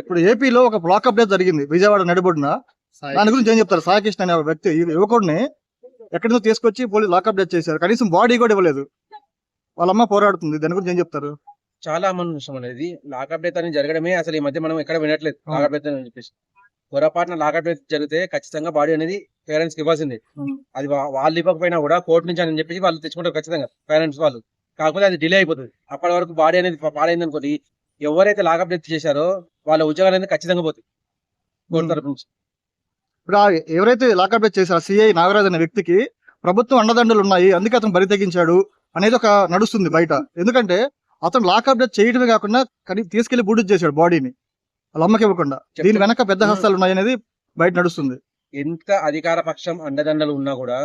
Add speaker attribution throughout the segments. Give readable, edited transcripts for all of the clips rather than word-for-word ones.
Speaker 1: ఇప్పుడు ఏపీలో ఒక బ్లాకప్ డేట్ జరిగింది విజయవాడ నడిబొడ్డున. దాని గురించి ఏం చెప్తారు? సాయికృష్ణ అనే ఒక వ్యక్తి, ఈ యువకుడిని ఎక్కడి నుంచో తీసుకొచ్చి పోలీసు లాకప్ డేట్ చేశారు. కనీసం బాడీ కూడా ఇవ్వలేదు. వాళ్ళ అమ్మ పోరాడుతుంది. దాని గురించి ఏం చెప్తారు?
Speaker 2: చాలా అమానుషం అనేది. లాకప్ డెత్ అనేది జరగడమే అసలు ఈ మధ్య మనం ఎక్కడ వినట్లేదు.
Speaker 1: అవును.
Speaker 2: లాకప్ డెత్ అని చెప్పేసి పొరపాటున లాకప్ డెత్ జరిగితే ఖచ్చితంగా బాడీ అనేది పేరెంట్స్ కి ఇవ్వాల్సిందే. అది వాళ్ళు ఇవ్వకపోయినా కూడా కోర్టు నుంచి అని చెప్పేసి వాళ్ళు తెచ్చుకుంటారు ఖచ్చితంగా పేరెంట్స్ వాళ్ళు. కాకపోతే అది డిలే అయిపోతుంది. అప్పటి వరకు బాడీ అనేది పాడైంది అనుకోండి, ఎవరైతే లాకప్ డెత్ చేశారో వాళ్ళ ఉద్యోగాలు అనేది ఖచ్చితంగా పోతాయి కోర్టు తరపు నుంచి.
Speaker 1: ఇప్పుడు ఎవరైతే లాకప్ డేట్ చేశారో సిఐ నాగరాజ్ అనే వ్యక్తికి ప్రభుత్వం అండదండలు ఉన్నాయి, అందుకే అతను బరి తెగించాడు అనేది ఒక నడుస్తుంది బయట. ఎందుకంటే అతను లాకప్ డేట్ చేయడమే కాకుండా తీసుకెళ్లి బూడిద చేశాడు బాడీని, వాళ్ళ అమ్మకి ఇవ్వకుండా. దీని వెనక పెద్ద హస్తాలు ఉన్నాయి అనేది బయట నడుస్తుంది.
Speaker 2: ఎంత అధికార పక్షం అండదండలు ఉన్నా కూడా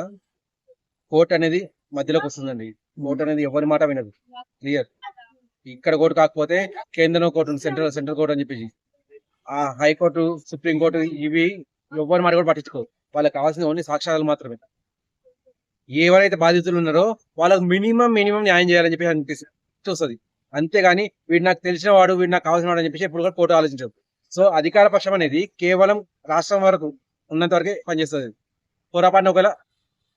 Speaker 2: కోర్టు అనేది మధ్యలోకి వస్తుందండి. కోర్టు అనేది ఎవరి మాట వినదు. క్లియర్. ఇక్కడ కోర్టు కాకపోతే కేంద్రం కోర్టు, సెంట్రల్ కోర్టు అని చెప్పేసి ఆ హైకోర్టు, సుప్రీం కోర్టు ఇవి ఎవరి మాట కూడా పట్టించుకోరు. వాళ్ళకి కావాల్సిన ఓన్లీ సాక్ష్యాలు మాత్రమే. ఎవరైతే బాధితులు ఉన్నారో వాళ్ళకి మినిమం న్యాయం చేయాలని చెప్పి అనిపిస్తుంది, చూస్తుంది. అంతేగాని వీడు నాకు తెలిసిన వాడు, వీడు నాకు కావాల్సిన వాడు అని చెప్పేసి ఎప్పుడు కూడా కోర్టు ఆలోచించదు. సో అధికార పక్షం అనేది కేవలం రాష్ట్రం వరకు ఉన్నంత వరకే పనిచేస్తుంది. పొరపాటున ఒకవేళ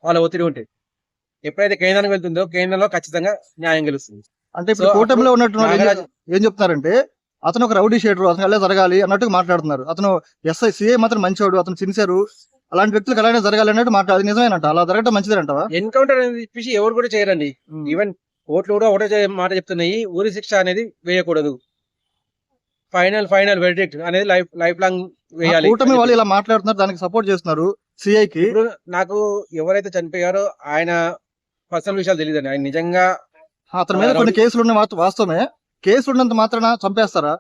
Speaker 2: వాళ్ళ ఒత్తిడి ఉంటే, ఎప్పుడైతే కేంద్రానికి వెళ్తుందో కేంద్రంలో ఖచ్చితంగా న్యాయం గెలుస్తుంది.
Speaker 1: అంటే ఇప్పుడు కూటమిలో ఉన్నట్టు ఏం చెప్తున్నారంటే అతను ఒక రౌడీ షీటర్, అతను ఎలా జరగాలి అన్నట్టుగా మాట్లాడుతున్నారు. అతను ఎస్ఐ సిఐ మాత్రం మంచివాడు, అతను సిన్సియర్, అలాంటి వ్యక్తులకు అలానే జరగాలి అన్నట్టు మాట్లాడు. నిజమేనంట? అలా జరగడం మంచిదేనంటావా?
Speaker 2: ఎన్కౌంటర్ అనేది చెప్పేసి ఎవరు కూడా చేయరండి. ఈవెన్ కోర్టులు కూడా ఒకటే మాట చెప్తున్నాయి, ఊరి శిక్ష అనేది వేయకూడదు. ఫైనల్ వెర్డిక్ట్ అనేది లైఫ్ లాంగ్ వేయాలి.
Speaker 1: కూటమి వాళ్ళు ఇలా మాట్లాడుతున్నారు, దానికి సపోర్ట్ చేస్తున్నారు సిఐకి.
Speaker 2: ఇప్పుడు నాకు ఎవరైతే చనిపోయారో ఆయన పర్సనల్ విషయాలు తెలియదండి. ఆయన నిజంగా
Speaker 1: అతని మీద కొన్ని కేసులు ఉన్న వాస్తవమే. కేసులు ఉన్నంత మాత్రాన చంపేస్తారా?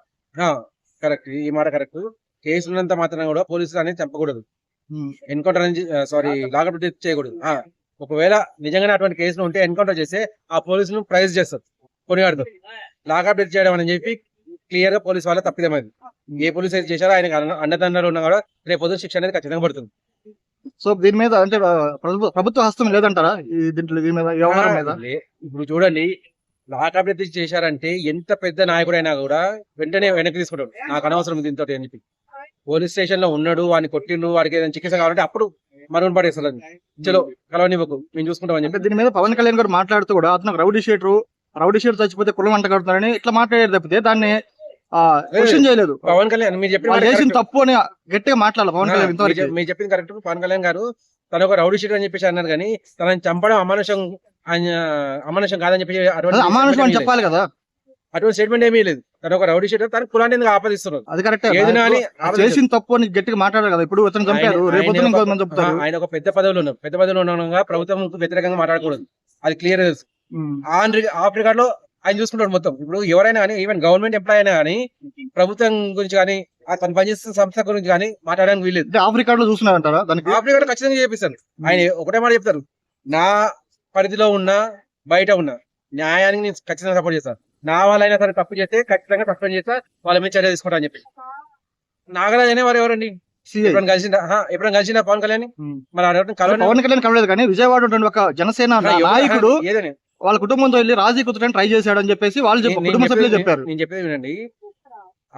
Speaker 2: కరెక్ట్, ఈ మాట కరెక్ట్. కేసులు ఉన్నంత మాత్రాన కూడా పోలీసులు అనేది చంపకూడదు. ఎన్కౌంటర్ అనేది లాకప్ డెత్ చేయకూడదు. ఒకవేళ నిజంగానే అటువంటి కేసులు ఉంటే ఎన్కౌంటర్ చేస్తే ఆ పోలీసులు ప్రైజ్ చేస్తారు, కొనియాడతారు. లాకప్ డెత్ చేయడం అని చెప్పి క్లియర్ గా పోలీసు వాళ్ళ తప్పిదమైంది. ఏ పోలీసు అయితే చేశారో ఆయన అండదండలు ఉన్నా కూడా రేపు పొద్దున శిక్ష అనేది ఖచ్చితంగా పడుతుంది.
Speaker 1: సో దీని మీద అంటే ప్రభుత్వ హస్తం లేదంటారా? దీని మీద వ్యవహారం మీద
Speaker 2: ఇప్పుడు చూడండి, లాకప్ డెత్ చేశారంటే ఎంత పెద్ద నాయకుడైనా కూడా వెంటనే వెనక్కి తీసుకుంటాడు, నాకు అనవసరం దీంతో అని చెప్పి. పోలీస్ స్టేషన్ లో ఉన్నాడు, వాడిని కొట్టిండు, వాడికి ఏదైనా చికిత్స కావాలంటే అప్పుడు మరుగున పడేస్తారు. చలో కలవనివ్వకు, మేము చూసుకుంటాం అని చెప్పి.
Speaker 1: దీని మీద పవన్ కళ్యాణ్ గారు మాట్లాడుతూ కూడా అతను రౌడీ షీటర్ చచ్చిపోతే కులం అంట కడుతున్నారని ఇట్లా మాట్లాడారు తప్పితే దాన్ని క్వశ్చన్ చేయలేదు.
Speaker 2: పవన్ కళ్యాణ్ మీరు
Speaker 1: చెప్పిన తప్పు అని గట్టిగా మాట్లాడాలి పవన్ కళ్యాణ్. ఇంతవరకు
Speaker 2: మీరు చెప్పింది కరెక్ట్. పవన్ కళ్యాణ్ గారు తన ఒక రౌడీ షీటర్ అని చెప్పేసి అన్నారు, కానీ తనని చంపడం అమానుషం కాదని చెప్పి
Speaker 1: అమానుషం అని చెప్పాలి కదా.
Speaker 2: అటువంటి స్టేట్మెంట్ ఏమీ లేదు. తన ఒక రౌడీ షీటర్ తన కులాన్ని ఎందుకు ఆపాదిస్తున్నారు?
Speaker 1: అది కరెక్ట్.
Speaker 2: ఏదైనా
Speaker 1: చేసిన తప్పు అని గట్టిగా మాట్లాడారు కదా. ఇప్పుడు ఇతను చంపారు, రేపు చెప్తారు.
Speaker 2: ఆయన ఒక పెద్ద పదవిలో ఉండగా ప్రభుత్వం వ్యతిరేకంగా మాట్లాడకూడదు, అది క్లియర్ తెలుసు. ఆఫ్ రికార్డ్ లో ఆయన చూసుకుంటాడు మొత్తం. ఇప్పుడు ఎవరైనా కానీ, ఈవెన్ గవర్నమెంట్ ఎంప్లాయ్ అయినా కానీ, ప్రభుత్వం గురించి కానీ, తను పనిచేస్తున్న సంస్థ గురించి కానీ మాట్లాడడానికి వీల్లేదు.
Speaker 1: ఆఫ్ రికార్డ్ లో చూస్తున్నారంటారా?
Speaker 2: ఆఫ్ రికార్డ్ ఖచ్చితంగా చేపిస్తారు. ఆయన ఒకటే మాట చెప్తారు, నా పరిధిలో ఉన్న బయట ఉన్న న్యాయానికి నేను ఖచ్చితంగా సపోర్ట్ చేస్తాను. నా వాళ్ళైనా సరే తప్పు చేస్తే ఖచ్చితంగా సస్పెండ్ చేస్తా, వాళ్ళ మీద చర్య తీసుకుంటా అని చెప్పి. నాగరాజ్ అనే వారు ఎవరండి? ఎప్పుడైనా కలిసిన పవన్ కళ్యాణ్? మరి
Speaker 1: పవన్ కళ్యాణ్ కలవలేదు, కానీ విజయవాడ ఒక జనసేన నాయకుడు
Speaker 2: ఏదైనా
Speaker 1: వాళ్ళ కుటుంబంతో వెళ్ళి రాజీ కుదరని ట్రై చేశాడు అని చెప్పేసి వాళ్ళు కుటుంబ సభ్యులు చెప్పారు.
Speaker 2: నేను చెప్పేది వినండి,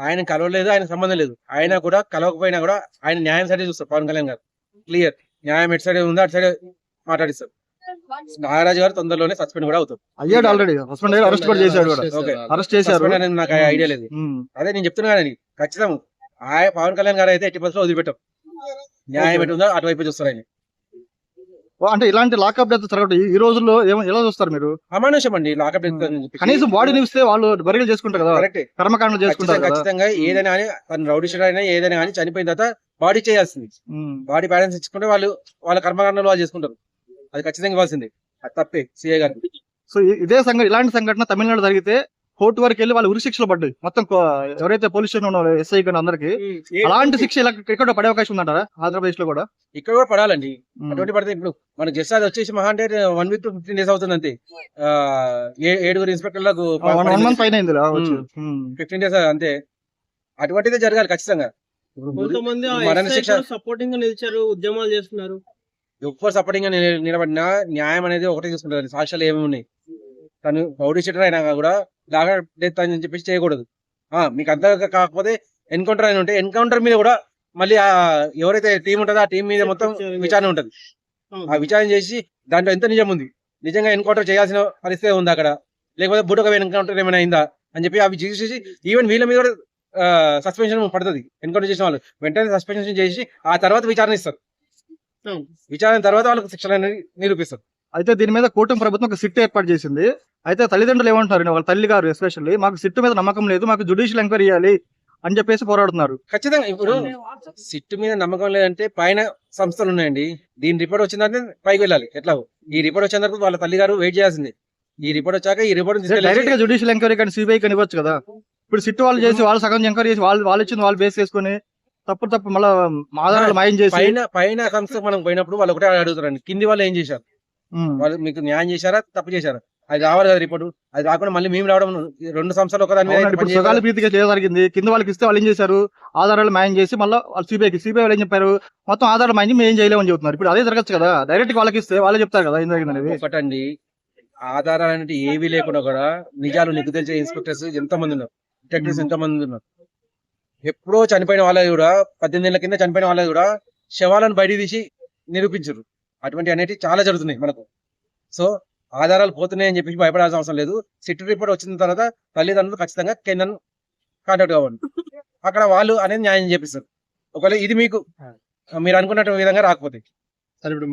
Speaker 2: ఆయన కలవలేదు, ఆయన సంబంధం లేదు. ఆయన కూడా కలవకపోయినా కూడా ఆయన న్యాయం సైడ్ చూస్తారు పవన్ కళ్యాణ్ గారు. క్లియర్. న్యాయం ఎటు సైడ్ ఉందో అటు సైడ్ మాట్లాడిస్తారు. నాగరాజు గారు తొందరలోనే సస్పెండ్ కూడా అవుతారు.
Speaker 1: అయ్యాడు, ఆల్రెడీ సస్పెండ్ అయ్యాడు, అరెస్ట్ కూడా చేశాడు. అరెస్ట్ చేశారు.
Speaker 2: నాకు ఐడియా లేదు. అదే నేను చెప్తున్నా కానీ ఖచ్చితం పవన్ కళ్యాణ్ గారు అయితే 80% వదిలిపెట్టాం. న్యాయం ఎటు ఉందో అటువైపు చూస్తారు ఆయన.
Speaker 1: అంటే ఇలాంటి లాకప్ డెత్ జరగడం ఈ రోజుల్లో ఎలా చూస్తారు మీరు?
Speaker 2: అమానుషం అండి లాకప్ డెత్.
Speaker 1: కనీసం బాడీని ఇస్తే వాళ్ళు బరిగలు చేసుకుంటారు కదా, కర్మకాండలు చేసుకుంటారు.
Speaker 2: ఖచ్చితంగా ఏదైనా కానీ తన రౌడీ షీటర్ అయినా ఏదైనా కానీ చనిపోయిన తర్వాత బాడీ చేయాల్సింది. బాడీ పేరెంట్స్ ఇచ్చుకుంటే వాళ్ళ కర్మకాండలు వాళ్ళు చేసుకుంటారు. అది ఖచ్చితంగా ఇవ్వాల్సింది. అది తప్పే సిఐ గారు.
Speaker 1: సో ఇలాంటి సంఘటన తమిళనాడు జరిగితే కోర్టు వరకు వెళ్ళి వాళ్ళు ఉరి శిక్షలు పడ్డాయి మొత్తం. ఎవరైతే పోలీస్ స్టేషన్ ఉన్న ఎస్ఐ కానీ అందరికి అలాంటి శిక్ష ఇక్కడ పడే అవకాశం ఉందంటారా? ఆంధ్రప్రదేశ్ లో కూడా
Speaker 2: ఇక్కడ కూడా పడాలండి. అటువంటి పడితే ఇప్పుడు మనకి జస్ట్ అది వచ్చేసి మహా అంటే 1 week to 15 days అవుతుంది అంతే. 7 ఇన్స్పెక్టర్లకు
Speaker 1: 1 month పైన
Speaker 2: 15 days అంతే. అటువంటిదే జరగాలి ఖచ్చితంగా.
Speaker 3: కొంతమంది
Speaker 2: మరణ శిక్ష
Speaker 3: సపోర్టింగ్ గా నిలిచారు, ఉద్యమాలు చేస్తున్నారు.
Speaker 2: ఎవరు సపోర్టింగ్ గా నిలబడినా న్యాయం అనేది ఒకటే చూసుకుంటారు. సాక్ష్యాలు ఏమి ఉన్నాయి. తను రౌడీ షీటర్ అయినా కూడా లాకప్ డెత్ అని చెప్పేసి చేయకూడదు. మీకు అంత కాకపోతే ఎన్కౌంటర్ అని ఉంటే ఎన్కౌంటర్ మీద కూడా మళ్ళీ ఆ ఎవరైతే టీం ఉంటుందో ఆ టీం మీద మొత్తం విచారణ ఉంటది. ఆ విచారణ చేసి దాంట్లో ఎంత నిజం ఉంది, నిజంగా ఎన్కౌంటర్ చేయాల్సిన పరిస్థితి ఉంది అక్కడ, లేకపోతే బుడక ఎన్కౌంటర్ ఏమైనా అయిందా అని చెప్పి అవి చేసి ఈవెన్ వీళ్ళ మీద కూడా సస్పెన్షన్ పడుతుంది. ఎన్కౌంటర్ చేసిన వాళ్ళు వెంటనే సస్పెన్షన్ చేసి ఆ తర్వాత విచారణ ఇస్తారు. విచారణ తర్వాత వాళ్ళకి శిక్షణ అనేది నిరూపిస్తారు.
Speaker 1: అయితే దీని మీద కూటమి ప్రభుత్వం ఒక సిట్ ఏర్పాటు చేసింది. అయితే తల్లిదండ్రులు ఏమంటున్నారు, వాళ్ళ తల్లి గారు ఎస్పెషల్లీ మాకు సిట్ మీద నమ్మకం లేదు, మాకు జుడిషియల్ ఎంక్వైరీ చేయాలి అని చెప్పేసి పోరాడుతున్నారు.
Speaker 2: ఖచ్చితంగా ఇప్పుడు సిట్ మీద నమ్మకం లేదంటే పైన సంస్థలు ఉన్నాయండి. దీని రిపోర్ట్ వచ్చిందంటే పైకి వెళ్ళాలి. ఎట్లా ఈ రిపోర్ట్ వచ్చిన తర్వాత వాళ్ళ తల్లి గారు వెయిట్ చేయాల్సిందే. ఈ రిపోర్ట్ వచ్చాక ఈ రిపోర్ట్
Speaker 1: డైరెక్ట్ గా జుడిషియల్ ఎంక్వైరీ కానీ సిబిఐ కానీ ఇవ్వచ్చు కదా. ఇప్పుడు సిట్ వాళ్ళు చేసి వాళ్ళు సగం ఎంక్వైరీ చేసి వాళ్ళు ఇచ్చింది వాళ్ళు బేస్ చేసుకుని తప్పు మళ్ళీ ఆధారాలు మాయం చేసి
Speaker 2: పైన సంస్థ మనం పోయినప్పుడు వాళ్ళు ఒకటే అడుగుతారండి, కింది వాళ్ళు ఏం చేశారు, వాళ్ళు మీకు న్యాయం చేశారా తప్పు చేశారా, అది రావాలి కదా రిపోర్ట్. అది రాకుండా మళ్ళీ మేము రావడం, రెండు సంస్థలు ఒకదాని మీద
Speaker 1: ఇప్పుడు సుగాలి ప్రీతిగా జరిగింది. కింద వాళ్ళకి ఇస్తే వాళ్ళు ఏం చేశారు, ఆధారాలు మాయం చేసి మళ్ళీ వాళ్ళు సిబిఐ వాళ్ళు ఏం చెప్పారు, మొత్తం ఆధారాలు మాయం మేము ఏం చేయలేమని చెప్తున్నారు. ఇప్పుడు అదే జరగచ్చు కదా, డైరెక్ట్ వాళ్ళకి ఇస్తే వాళ్ళే చెప్తారు కదా ఏం జరిగింది అనేది.
Speaker 2: ఒకటండి, ఆధారాలు అంటే ఏవి లేకుండా కూడా నిజాలు నీకు తెలిసే ఇన్స్పెక్టర్స్ ఎంతమంది ఉన్నారు, డిటెక్టివ్స్ ఎంతమంది ఉన్నారు. ఎప్పుడో చనిపోయిన వాళ్ళది కూడా 18 ఏళ్ల కింద చనిపోయిన వాళ్ళది కూడా శవాలను బయట తీసి నిరూపించారు. అటువంటి అనేవి చాలా జరుగుతున్నాయి మనకు. సో ఆధారాలు పోతున్నాయని చెప్పేసి భయపడాల్సిన అవసరం లేదు. సిట్ రిపోర్ట్ వచ్చిన తర్వాత తల్లిదండ్రులు ఖచ్చితంగా కేంద్రం కాంటాక్ట్ కావాలి. అక్కడ వాళ్ళు అనేది న్యాయం చేపిస్తారు. ఒకవేళ ఇది మీకు మీరు అనుకున్న విధంగా రాకపోతే.
Speaker 3: సరే ఇప్పుడు